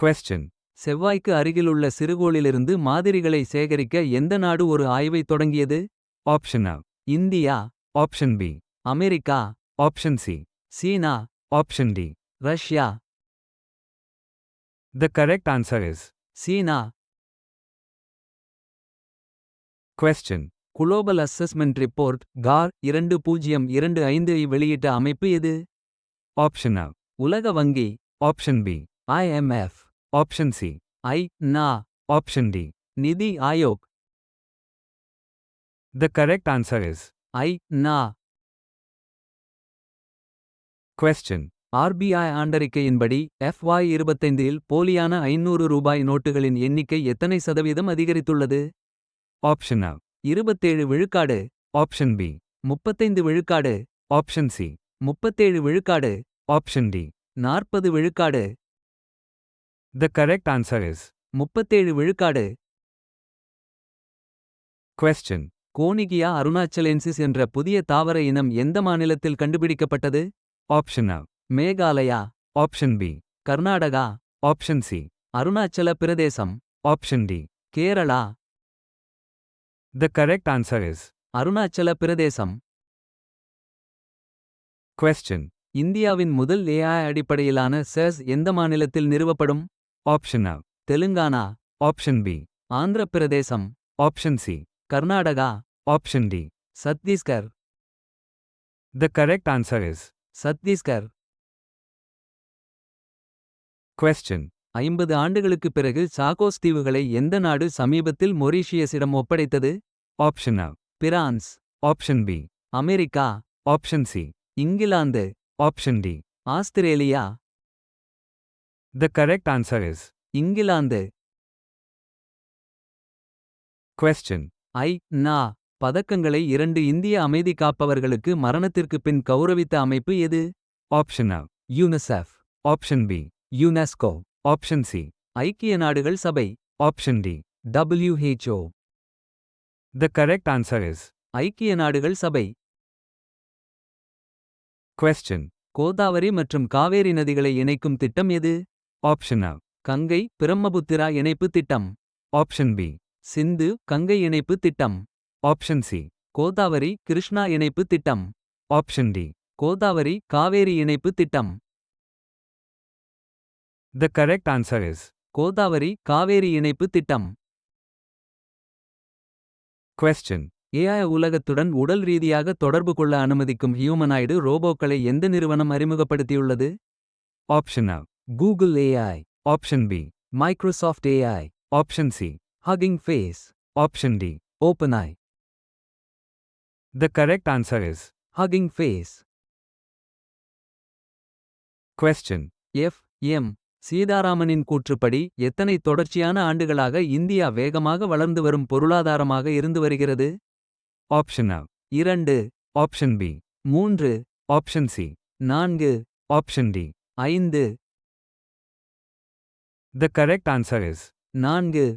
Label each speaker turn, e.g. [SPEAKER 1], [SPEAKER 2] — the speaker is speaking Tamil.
[SPEAKER 1] Question.
[SPEAKER 2] செவ்வாய்க்கு அருகிலுள்ள சிறுகோளிலிருந்து மாதிரிகளை சேகரிக்க எந்த நாடு ஒரு ஆய்வை தொடங்கியது?
[SPEAKER 1] Option A.
[SPEAKER 2] India,
[SPEAKER 1] Option B.
[SPEAKER 2] America,
[SPEAKER 1] Option C.
[SPEAKER 2] China,
[SPEAKER 1] Option D.
[SPEAKER 2] Russia.
[SPEAKER 1] The correct answer is.
[SPEAKER 2] China.
[SPEAKER 1] Question.
[SPEAKER 2] Global assessment report car 2025 ஐ வெளியிட்ட அமைப்பு எது?
[SPEAKER 1] Option A.
[SPEAKER 2] உலக வங்கி,
[SPEAKER 1] Option B.
[SPEAKER 2] IMF,
[SPEAKER 1] Option C.
[SPEAKER 2] நா,
[SPEAKER 1] Option D.
[SPEAKER 2] நிதி Aayog.
[SPEAKER 1] The correct answer is.
[SPEAKER 2] நா.
[SPEAKER 1] Question.
[SPEAKER 2] RBI ஆண்டறிக்கையின்படி FY25 இல் போலியான 500 ரூபாய் நோட்டுகளின் எண்ணிக்கை எத்தனை சதவீதம் அதிகரித்துள்ளது?
[SPEAKER 1] Option A.
[SPEAKER 2] 27 விழுக்காடு,
[SPEAKER 1] Option B.
[SPEAKER 2] 35 விழுக்காடு,
[SPEAKER 1] Option C.
[SPEAKER 2] 37 விழுக்காடு,
[SPEAKER 1] Option D.
[SPEAKER 2] 40 விழுக்காடு.
[SPEAKER 1] The correct answer is.
[SPEAKER 2] 37 விழுக்காடு.
[SPEAKER 1] Question.
[SPEAKER 2] கோனிகியா அருணாச்சலேன்சிஸ் என்ற புதிய தாவர இனம் எந்த மாநிலத்தில் கண்டுபிடிக்கப்பட்டது?
[SPEAKER 1] Option A.
[SPEAKER 2] Meghalaya,
[SPEAKER 1] Option B.
[SPEAKER 2] Karnataka,
[SPEAKER 1] Option C.
[SPEAKER 2] Arunachal Pradesh,
[SPEAKER 1] Option D.
[SPEAKER 2] Kerala.
[SPEAKER 1] The correct answer is.
[SPEAKER 2] Arunachal Pradesh.
[SPEAKER 1] Question.
[SPEAKER 2] இந்தியாவின் முதல் AI அடிப்படையிலான SaaS எந்த மாநிலத்தில் நிறுவப்படும்?
[SPEAKER 1] Option A.
[SPEAKER 2] Telangana,
[SPEAKER 1] Option B.
[SPEAKER 2] Andhra Pradesh,
[SPEAKER 1] Option C.
[SPEAKER 2] Karnataka,
[SPEAKER 1] Option D.
[SPEAKER 2] Chhattisgarh.
[SPEAKER 1] The correct answer is.
[SPEAKER 2] Chhattisgarh.
[SPEAKER 1] Question.
[SPEAKER 2] 50 ஆண்டுகளுக்குப் பிறகு சாகோஸ் தீவுகளை எந்த நாடு சமீபத்தில் மொரீஷியஸிடம் ஒப்படைத்தது?
[SPEAKER 1] Option A.
[SPEAKER 2] France,
[SPEAKER 1] Option B.
[SPEAKER 2] America,
[SPEAKER 1] Option C.
[SPEAKER 2] England,
[SPEAKER 1] Option D.
[SPEAKER 2] Australia.
[SPEAKER 1] The correct answer is.
[SPEAKER 2] England.
[SPEAKER 1] Question.
[SPEAKER 2] நா. பதக்கங்களை 2 இந்திய அமைதி காப்பவர்களுக்கு மரணத்திற்குப் பின் கௌரவித்த அமைப்பு எது?
[SPEAKER 1] Option A.
[SPEAKER 2] UNICEF,
[SPEAKER 1] Option B.
[SPEAKER 2] UNESCO,
[SPEAKER 1] Option C.
[SPEAKER 2] ஐக்கிய நாடுகள் சபை,
[SPEAKER 1] Option D.
[SPEAKER 2] WHO.
[SPEAKER 1] The correct answer is.
[SPEAKER 2] ஐக்கிய நாடுகள் சபை.
[SPEAKER 1] Question.
[SPEAKER 2] கோதாவரி மற்றும் காவேரி நதிகளை இணைக்கும் திட்டம் எது?
[SPEAKER 1] Option A.
[SPEAKER 2] கங்கை பிரம்மபுத்திரா இணைப்பு திட்டம்,
[SPEAKER 1] Option B.
[SPEAKER 2] சிந்து கங்கை இணைப்பு திட்டம்,
[SPEAKER 1] Option C.
[SPEAKER 2] கோதாவரி கிருஷ்ணா இணைப்பு திட்டம்,
[SPEAKER 1] Option D.
[SPEAKER 2] கோதாவரி காவேரி இணைப்பு திட்டம்.
[SPEAKER 1] The correct answer is.
[SPEAKER 2] Godavari Kaveri இணைப்பு திட்டம்.
[SPEAKER 1] Question.
[SPEAKER 2] AI உலகத்துடன் உடல் ரீதியாக தொடர்பு கொள்ள அனுமதிக்கும் ஹியூமனாய்டு ரோபோக்களை எந்த நிறுவனம் அறிமுகப்படுத்தியுள்ளது?
[SPEAKER 1] Option A.
[SPEAKER 2] Google AI,
[SPEAKER 1] Option B.
[SPEAKER 2] Microsoft AI,
[SPEAKER 1] Option C.
[SPEAKER 2] Hugging Face,
[SPEAKER 1] Option D.
[SPEAKER 2] OpenAI.
[SPEAKER 1] The correct answer is.
[SPEAKER 2] Hugging Face.
[SPEAKER 1] Question.
[SPEAKER 2] M. சீதாராமனின் கூற்றுப்படி எத்தனை தொடர்ச்சியான ஆண்டுகளாக இந்தியா வேகமாக வளர்ந்து வரும் பொருளாதாரமாக இருந்து வருகிறது?
[SPEAKER 1] Option A.
[SPEAKER 2] 2,
[SPEAKER 1] Option B.
[SPEAKER 2] 3,
[SPEAKER 1] Option C.
[SPEAKER 2] 4,
[SPEAKER 1] Option D.
[SPEAKER 2] 5.
[SPEAKER 1] The correct answer is.
[SPEAKER 2] 4.